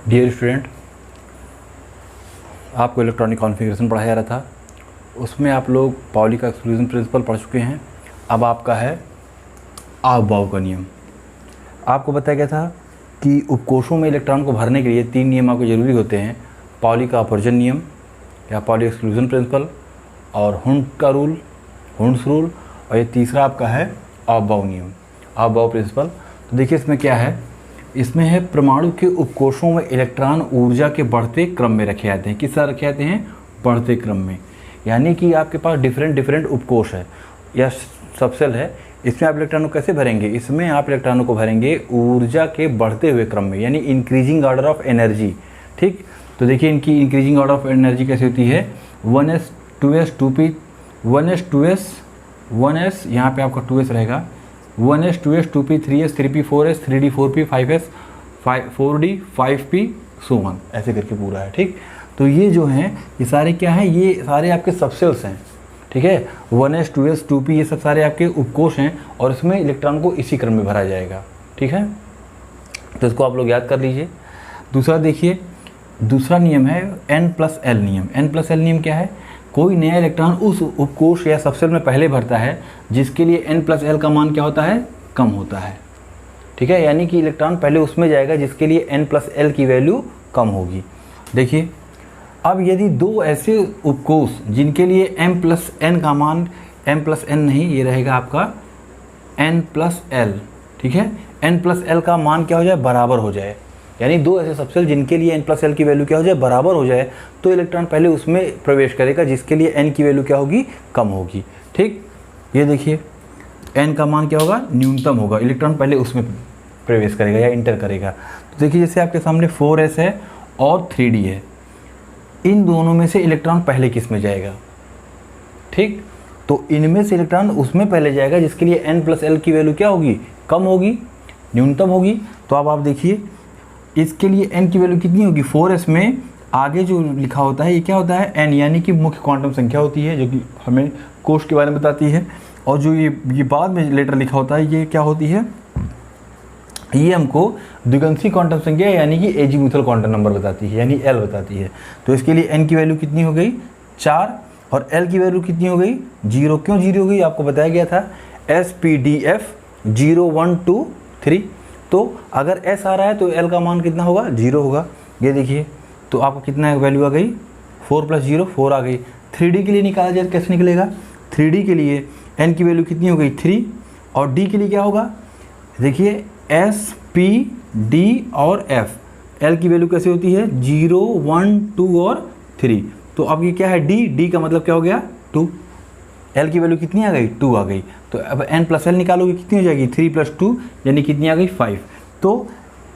Dear student, आपको electronic configuration पढ़ाया जा रहा था, उसमें आप लोग पाउली का एक्सक्लूजन प्रिंसिपल पढ़ चुके हैं। अब आपका है आव-बाव का नियम। आपको बताया गया था कि उपकोषों में इलेक्ट्रॉन को भरने के लिए 3 नियम आपको ज़रूरी होते हैं, पाउली का अपवर्जन नियम या पाउली एक्सक्लूजन प्रिंसिपल, और हुंड का रूल, हुंड्स रूल, और ये तीसरा आपका है आव-बाव नियम, आव-बाव प्रिंसिपल। तो देखिए इसमें क्या है, इसमें है परमाणु के उपकोषों में इलेक्ट्रॉन ऊर्जा के बढ़ते क्रम में रखे जाते हैं। किस तरह रखे जाते हैं? बढ़ते क्रम में। यानी कि आपके पास डिफरेंट उपकोष है या सबसेल है, इसमें आप इलेक्ट्रॉनों को कैसे भरेंगे? इसमें आप इलेक्ट्रॉनों को भरेंगे ऊर्जा के बढ़ते हुए क्रम में, यानी इंक्रीजिंग ऑर्डर ऑफ एनर्जी। ठीक, तो देखिए इनकी इंक्रीजिंग ऑर्डर ऑफ एनर्जी कैसे होती है? 1s 2s 2p 1s 2s 1s, यहाँ पे आपका 2s रहेगा, 1s 2s 2p 3s 3p 4s 3d 4p 5s 4d 5p so on, ऐसे करके पूरा है। ठीक, तो ये जो हैं ये सारे क्या हैं? ये सारे आपके सबसेल्स हैं। ठीक है, 1s 2s 2p ये सब सारे आपके उपकोष हैं और इसमें इलेक्ट्रॉन को इसी क्रम में भरा जाएगा। ठीक है, तो इसको आप लोग याद कर लीजिए। दूसरा देखिए, दूसरा नियम है n+l नियम। n+l नियम क्या है? कोई नया इलेक्ट्रॉन उस उपकोष या सबसेल में पहले भरता है जिसके लिए n+l का मान क्या होता है? कम होता है। ठीक है, यानी कि इलेक्ट्रॉन पहले उसमें जाएगा जिसके लिए n+l की वैल्यू कम होगी। देखिए, अब यदि दो ऐसे उपकोष जिनके लिए m+n का मान, m+n नहीं, ये रहेगा आपका n+l। ठीक है, n+l का मान क्या हो जाए? बराबर हो जाए। यानी दो ऐसे सबसेल जिनके लिए n+l की वैल्यू क्या हो जाए? बराबर हो जाए, तो इलेक्ट्रॉन पहले उसमें प्रवेश करेगा जिसके लिए n की वैल्यू क्या होगी? कम होगी। ठीक, ये देखिए n का मान क्या होगा? न्यूनतम होगा, इलेक्ट्रॉन पहले उसमें प्रवेश करेगा या इंटर करेगा। तो देखिए जैसे आपके सामने 4s है और 3d है, इन दोनों में से इलेक्ट्रॉन पहले किस में जाएगा? ठीक, तो इनमें से इलेक्ट्रॉन उसमें पहले जाएगा जिसके लिए n+l की वैल्यू क्या होगी? कम होगी, न्यूनतम होगी। तो अब आप देखिए इसके लिए n की वैल्यू कितनी होगी? 4s में आगे जो लिखा होता है ये क्या होता है? n, यानी कि मुख्य क्वांटम संख्या होती है जो कि हमें कोष के बारे में बताती है। और जो ये बाद में लेटर लिखा होता है ये क्या होती है? ये हमको द्विगंशी क्वांटम संख्या यानी कि एजीमुथल क्वांटम नंबर बताती है, यानी l बताती है। तो इसके लिए n की वैल्यू कितनी हो गई? 4, और l की वैल्यू कितनी हो गई? 0। क्यों 0 हो गई? आपको बताया गया था SPDF 0 1 2 3। तो अगर S आ रहा है तो L का मान कितना होगा? 0 होगा। ये देखिए, तो आपको कितना वैल्यू आ गई? 4 + 0 4 आ गई। 3D के लिए निकाला जाए कैसे निकलेगा? 3D के लिए n की वैल्यू कितनी हो गई? 3, और d के लिए क्या होगा? देखिए S P D और F, L की वैल्यू कैसे होती है? 0 1 2 और 3। तो अब ये क्या है? D का मतलब क्या हो गया? 2। L की वैल्यू कितनी आ गई? 2 आ गई। तो अब n+l निकालोगे कितनी हो जाएगी? 3 + 2 यानी कितनी आ गई? 5। तो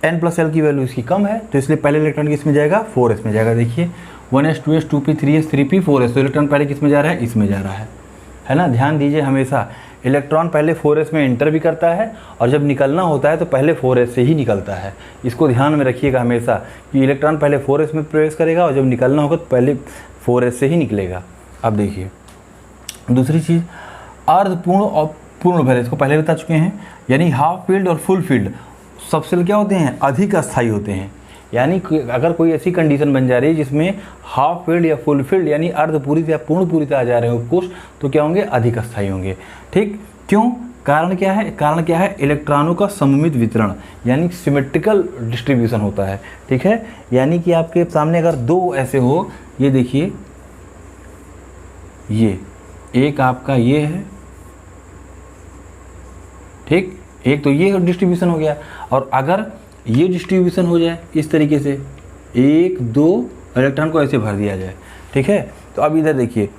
n+l की वैल्यू इसकी कम है, तो इसलिए पहले इलेक्ट्रॉन किस में जाएगा? 4s में जाएगा। देखिए 1s 2s 2p 3s 3p 4s, तो इलेक्ट्रॉन पहले किस में जा रहा है? इसमें जा रहा है ना। ध्यान दीजिए, हमेशा इलेक्ट्रॉन पहले 4s में एंटर भी करता है और जब निकलना होता है तो पहले 4s से ही निकलता है। इसको ध्यान में रखिएगा हमेशा कि इलेक्ट्रॉन पहले 4s में प्रवेश करेगा और जब निकलना होगा तो पहले 4s से ही निकलेगा। अब देखिए दूसरी चीज़, अर्धपूर्ण और पूर्ण भर, इसको पहले बता चुके हैं। यानी हाफ फील्ड और फुल फील्ड सबसेल क्या होते हैं? अधिक अस्थायी होते हैं। यानी अगर कोई ऐसी कंडीशन बन जा रही है जिसमें हाफ फील्ड या फुल फील्ड यानी अर्धपूरित या पूर्ण पूरित आ जा रहे हैं उपकोष, तो क्या होंगे? अधिक अस्थायी होंगे। ठीक, क्यों? कारण क्या है? कारण क्या है? इलेक्ट्रॉनों का सममित वितरण यानी सिमेट्रिकल डिस्ट्रीब्यूशन होता है। ठीक है, यानी कि आपके सामने अगर दो ऐसे हो, ये देखिए, ये एक आपका ये है, ठीक, एक तो ये डिस्ट्रीब्यूशन हो गया, और अगर ये डिस्ट्रीब्यूशन हो जाए इस तरीके से, 1 2 इलेक्ट्रॉन को ऐसे भर दिया जाए। ठीक है, तो अब इधर देखिए,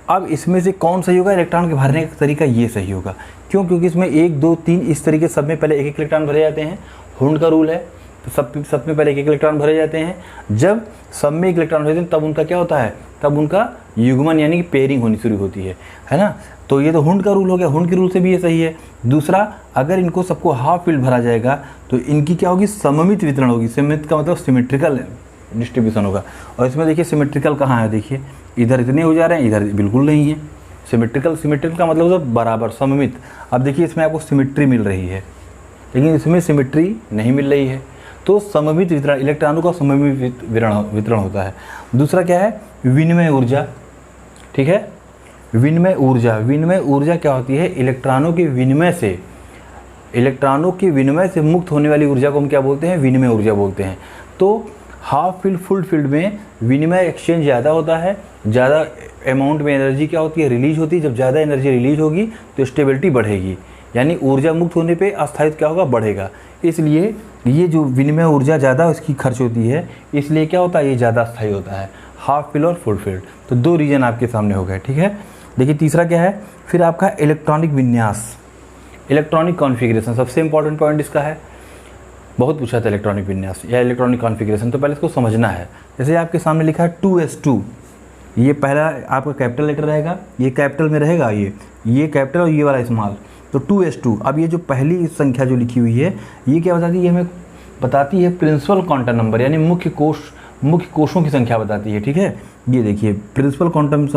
अब इसमें से कौन सही होगा? इलेक्ट्रॉन के भरने का तरीका ये सही होगा। क्यों? क्योंकि इसमें 1 2 3 इस तरीके सब में पहले एक इलेक्ट्रॉन भरे जाते हैं। हुंड का रूल है, तो सब में पहले एक इलेक्ट्रॉन भरे जाते हैं। जब सब में एक इलेक्ट्रॉन भरे जाते हैं तब उनका क्या होता है? तब उनका युग्मन यानी कि पेयरिंग होनी शुरू होती है ना। तो ये तो हुंड का रूल हो गया, हुंड के रूल से भी ये सही है। दूसरा, अगर इनको सबको हाफ फील्ड भरा जाएगा तो इनकी क्या होगी? सममित वितरण होगी। सममित का मतलब सिमेट्रिकल डिस्ट्रीब्यूशन होगा। और इसमें देखिए सिमेट्रिकल कहाँ है? देखिए इधर इतने हो जा रहे हैं, इधर बिल्कुल नहीं है। सिमेट्रिकल का मतलब होता है बराबर, सममित। अब देखिए इसमें आपको सिमेट्री मिल रही है, लेकिन इसमें सिमेट्री नहीं मिल रही है। तो सममित वितरण, इलेक्ट्रॉनों का सममित वितरण होता है। दूसरा क्या है, विनिमय ऊर्जा। ठीक है, विनिमय ऊर्जा, विनिमय ऊर्जा क्या होती है, इलेक्ट्रॉनों के विनिमय से मुक्त होने वाली ऊर्जा को हम क्या बोलते हैं, विनिमय ऊर्जा बोलते हैं। तो हाफ फील्ड फुल फील्ड में विनिमय एक्सचेंज ज़्यादा होता है, ज़्यादा अमाउंट में एनर्जी क्या होती है, रिलीज होती है। जब ज़्यादा एनर्जी रिलीज होगी तो स्टेबिलिटी बढ़ेगी, यानी ऊर्जा मुक्त होने पे अस्थायित्व क्या होगा, बढ़ेगा। इसलिए ये जो विनिमय ऊर्जा ज़्यादा उसकी खर्च होती है, इसलिए क्या होता है, ये ज़्यादा स्थायी होता है, हाफ फील्ड और फुल फील्ड। तो 2 रीजन आपके सामने हो गए। ठीक है, देखिए तीसरा क्या है, फिर आपका इलेक्ट्रॉनिक विन्यास, इलेक्ट्रॉनिक कॉन्फ़िगरेशन, सबसे इंपॉर्टेंट पॉइंट इसका है। बहुत पूछा था इलेक्ट्रॉनिक विन्यास या इलेक्ट्रॉनिक कॉन्फ़िगरेशन, तो पहले इसको समझना है। जैसे आपके सामने लिखा है 2s2, ये पहला आपका कैपिटल लेटर रहेगा, ये कैपिटल में रहेगा, ये कैपिटल और ये वाला स्मॉल, तो 2s2। अब ये जो पहली संख्या जो लिखी हुई है, ये क्या बताती है, ये हमें बताती है प्रिंसिपल क्वांटम नंबर, यानी मुख्य कोशों की संख्या बताती है। ठीक है, ये देखिए प्रिंसिपल क्वांटम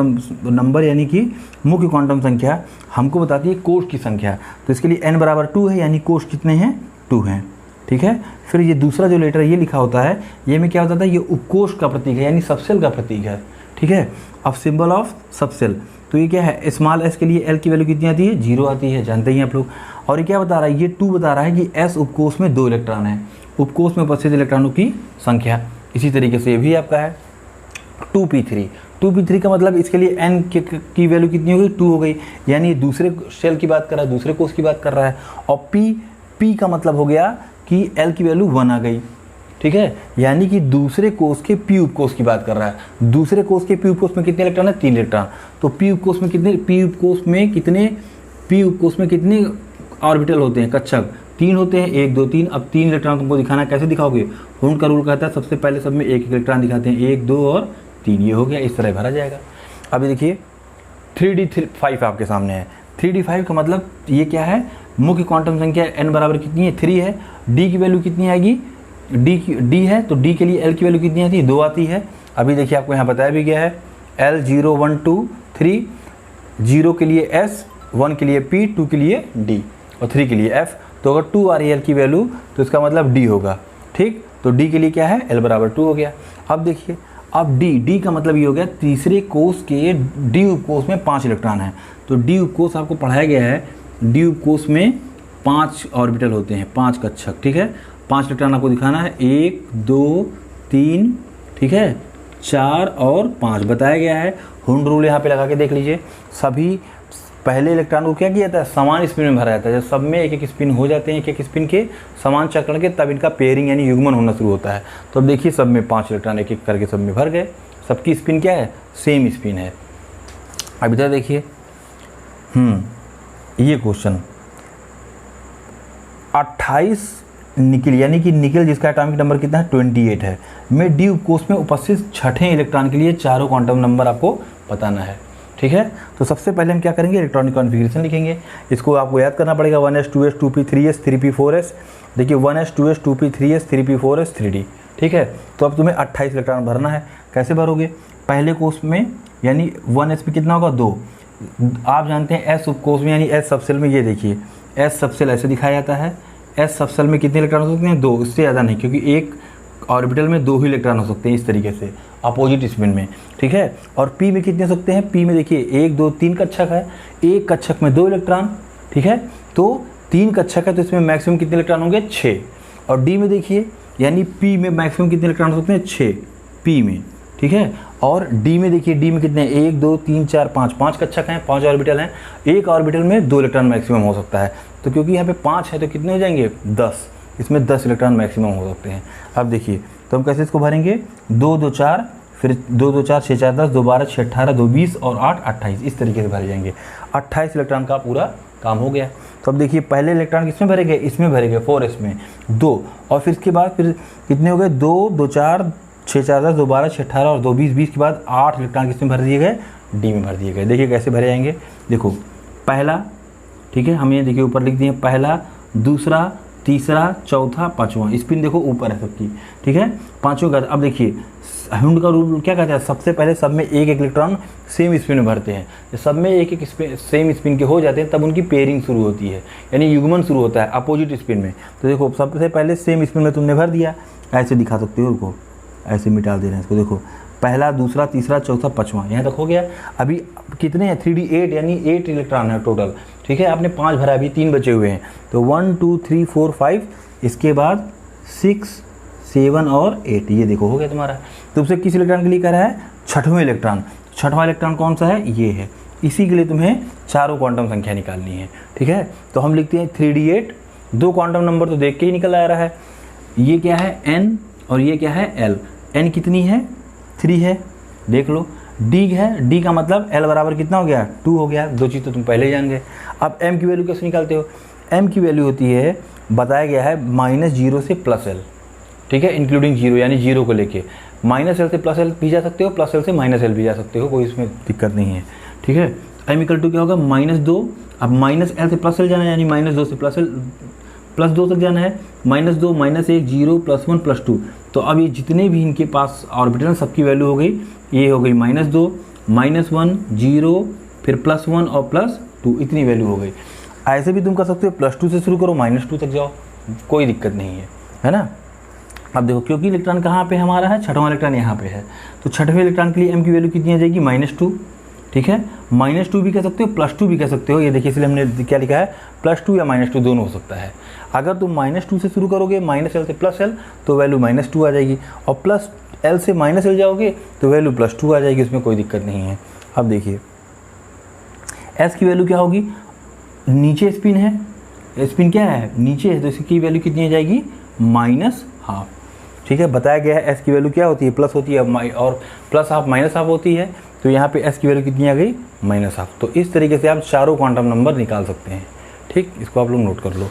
नंबर यानी कि मुख्य क्वांटम संख्या हमको बताती है कोश की संख्या। तो इसके लिए n बराबर 2 है, यानी कोश कितने हैं, 2 हैं। ठीक है, फिर ये दूसरा जो लेटर ये लिखा होता है, ये में क्या होता है, ये उपकोश का प्रतीक है, यानी सबसेल का प्रतीक है। ठीक है, अब सिंबल ऑफ सबसेल, तो ये क्या है, स्मॉल s के लिए l की वैल्यू कितनी आती है, 0 आती है, जानते ही आप लोग। और ये क्या बता रहा है, ये 2 बता रहा है कि s उपकोश में 2 इलेक्ट्रॉन है, उपकोश में उपस्थित इलेक्ट्रॉनों की संख्या। इसी तरीके से ये भी आपका है 2p3। 2p3 का मतलब इसके लिए n की वैल्यू कितनी हो गई, 2 हो गई, यानी दूसरे शेल की बात कर रहा है, दूसरे कोश की बात कर रहा है। और p का मतलब हो गया कि l की वैल्यू 1 आ गई। ठीक है, यानी कि दूसरे कोश के p उपकोश की बात कर रहा है। दूसरे कोश के p उपकोश में कितने इलेक्ट्रॉन है, 3 इलेक्ट्रॉन। तो p उपकोश में कितने ऑर्बिटल होते हैं, कक्षक 3 होते हैं, 1 2 3। अब 3 इलेक्ट्रॉन तुमको दिखाना है, कैसे दिखाओगे, हून का रूल कहता है सबसे पहले सब में 1 इलेक्ट्रॉन दिखाते हैं, 1 2 और 3, ये हो गया, इस तरह भरा जाएगा। अभी देखिए 3d5 आपके सामने है। 3d5 का मतलब ये क्या है, मुख्य क्वांटम संख्या n बराबर कितनी है, 3 है। d की वैल्यू कितनी आएगी, d है, तो d के लिए l की वैल्यू कितनी आती है, 2 आती है। अभी देखिए आपको यहाँ बताया भी गया है, l 0 1 2 3, 0 के लिए s, 1 के लिए p, 2 के लिए d और 3 के लिए f। तो अगर 2 आ रही है l की वैल्यू, तो इसका मतलब d होगा। ठीक, तो d के लिए क्या है, l बराबर 2 हो गया। अब देखिए, अब d का मतलब ये हो गया, तीसरे कोश के d उपकोश में 5 इलेक्ट्रॉन है। तो d उपकोश आपको पढ़ाया गया है, d उपकोश में 5 ऑर्बिटल होते हैं, 5 कक्षक। ठीक है, 5 इलेक्ट्रॉन आपको दिखाना है, 1 2 3, ठीक है, 4 और 5 बताया गया है। हुंड रूल यहाँ पे लगा के देख लीजिए। सभी पहले इलेक्ट्रॉन को क्या किया जाता है, समान स्पिन में भरा जाता है। जब सब में एक एक स्पिन हो जाते हैं, एक एक स्पिन के समान चक्रण के, तब इनका पेयरिंग यानी युग्मन होना शुरू होता है। तो अब देखिए सब में 5 इलेक्ट्रॉन एक एक करके सब में भर गए, सबकी स्पिन क्या है, सेम स्पिन है। अब इधर देखिए, ये क्वेश्चन 28 निकल, यानी कि निकल जिसका एटॉमिक नंबर कितना है, 28 है, में डी उपकोश में उपस्थित छठे इलेक्ट्रॉन के लिए चारों क्वांटम नंबर आपको बताना है। ठीक है, तो सबसे पहले हम क्या करेंगे, इलेक्ट्रॉनिक कॉन्फ़िगरेशन लिखेंगे। इसको आपको याद करना पड़ेगा, 1s 2s 2p 3s 3p 4s। देखिए 1s 2s 2p 3s 3p 4s 3d। ठीक है, तो अब तुम्हें 28 इलेक्ट्रॉन भरना है। कैसे भरोगे, पहले कोश में यानी 1s में कितना होगा, 2। आप जानते हैं s उपकोश में यानी s सबसेल में, ये देखिए s सबसेल ऐसे दिखाया जाता है। s सबसेल में कितने इलेक्ट्रॉन हो सकते हैं, 2, इससे ज़्यादा नहीं, क्योंकि एक ऑर्बिटल में 2 ही इलेक्ट्रॉन हो सकते हैं इस तरीके से अपोजिट स्पिन में। ठीक है, और p में कितने हो सकते हैं, p में देखिए 1 2 3 कक्षक है, एक कक्षक में 2 इलेक्ट्रॉन। ठीक है, तो 3 कक्षक है, तो इसमें मैक्सिमम कितने इलेक्ट्रॉन होंगे, 6। और d में देखिए, यानी p में मैक्सिमम कितने इलेक्ट्रॉन हो सकते हैं, 6 p में। ठीक है, और d में देखिए, d में कितने, 1 2 3 4 5 कक्षक हैं, 5 ऑर्बिटल हैं, एक ऑर्बिटल में 2 इलेक्ट्रॉन मैक्सिमम हो सकता है। तो क्योंकि यहाँ पे 5 है तो कितने हो जाएंगे, 10, इसमें 10 इलेक्ट्रॉन मैक्सिमम हो सकते हैं। अब देखिए, तो हम कैसे इसको भरेंगे, 2 2 4, फिर 2 2 4 6 4 10, 2 12 6 18, 2 20 और 8 28, इस तरीके से भरे जाएंगे। 28 इलेक्ट्रॉन का पूरा काम हो गया। तो अब देखिए, पहले इलेक्ट्रॉन किसमें भरेंगे, इसमें भरेंगे 4s में 2, और फिर इसके बाद फिर कितने हो गए, 2 2 4 6 4 10, 2 12 6 18 और 2 20 के बाद 8 इलेक्ट्रॉन किसमें भर दिए गए, डी में भर दिए गए। देखिए कैसे भरे जाएंगे, देखो पहला, ठीक है, हम ये देखिए ऊपर लिख दिए, पहला, दूसरा, तीसरा, चौथा, पाँचवां। स्पिन देखो ऊपर है सबकी, ठीक है, पाँचों का। अब देखिए हाउंड का रूल क्या कहता है, सबसे पहले सब में एक एक इलेक्ट्रॉन सेम स्पिन में भरते हैं। जब सब में एक एक सेम स्पिन के हो जाते हैं तब उनकी पेयरिंग शुरू होती है, यानी युग्मन शुरू होता है अपोजिट स्पिन में। तो देखो सबसे पहले सेम स्पिन में तुमने भर दिया, ऐसे दिखा सकते हो उनको, ऐसे मिटा दे रहे हैं इसको। देखो पहला, दूसरा, तीसरा, चौथा, पाँचवां, यहाँ तक हो गया। अभी कितने हैं, 3D 8 यानी 8 इलेक्ट्रॉन है टोटल, ठीक है। आपने 5 भरा, अभी 3 बचे हुए हैं। तो 1 2 3 4 5, इसके बाद 6 7 और 8, ये देखो हो गया तुम्हारा। तो उससे किस इलेक्ट्रॉन के लिए कह रहा है, छठवें इलेक्ट्रॉन। छठवां इलेक्ट्रॉन कौन सा है, ये है। इसी के लिए तुम्हें चारों क्वांटम संख्या निकालनी है, ठीक है। तो हम लिखते हैं 3D8, 2 क्वांटम नंबर तो देख के ही निकल आ रहा है। ये क्या है, n, और ये क्या है, l। n कितनी है, 3 है, देख लो। d है, d का मतलब l बराबर कितना हो गया, 2 हो गया। 2 चीज़ तो तुम पहले ही जान गए। अब m की वैल्यू कैसे निकालते हो, m की वैल्यू होती है, बताया गया है -0 से +l, ठीक है, इंक्लूडिंग 0 यानी 0 को लेके। -l से +l भी जा सकते हो, +l से -l भी जा सकते हो, कोई इसमें दिक्कत नहीं है, ठीक है। m = क्या होगा, -2। अब -l से +l जाना है, यानी -2 से +2 तक जाना है। -2 -1 0 +1 +2। तो अब ये जितने भी इनके पास ऑर्बिटल सबकी वैल्यू हो गई, ये हो गई -2 -1 0 फिर +1 और +2, इतनी वैल्यू हो गई। ऐसे भी तुम कर सकते हो, +2 से शुरू करो, -2 तक जाओ, कोई दिक्कत नहीं है ना। अब देखो क्योंकि इलेक्ट्रॉन कहाँ पे हमारा है, छठवां इलेक्ट्रॉन यहाँ पे है, तो छठवें इलेक्ट्रॉन के लिए m की वैल्यू कितनी आ जाएगी, -2, ठीक है। -2 भी कह सकते हो, +2 भी कह सकते हो। ये देखिए इसलिए हमने क्या लिखा है, +2 या -2 दोनों हो सकता है। अगर तुम -2 से शुरू करोगे, -l से +l, तो वैल्यू -2 आ जाएगी, और +l से -l जाओगे तो वैल्यू +2 आ जाएगी, उसमें कोई दिक्कत नहीं है। अब देखिए s की वैल्यू क्या होगी, नीचे स्पिन है, स्पिन क्या है, नीचे है, तो इसकी वैल्यू कितनी आ जाएगी, -12, ठीक है। बताया गया है s की वैल्यू क्या होती है, प्लस होती है, और +12 -12 होती है। तो यहाँ पे s की वैल्यू कितनी आ गई, -12। तो इस तरीके से आप चारों क्वांटम नंबर निकाल सकते हैं, ठीक। इसको आप लोग नोट कर लो।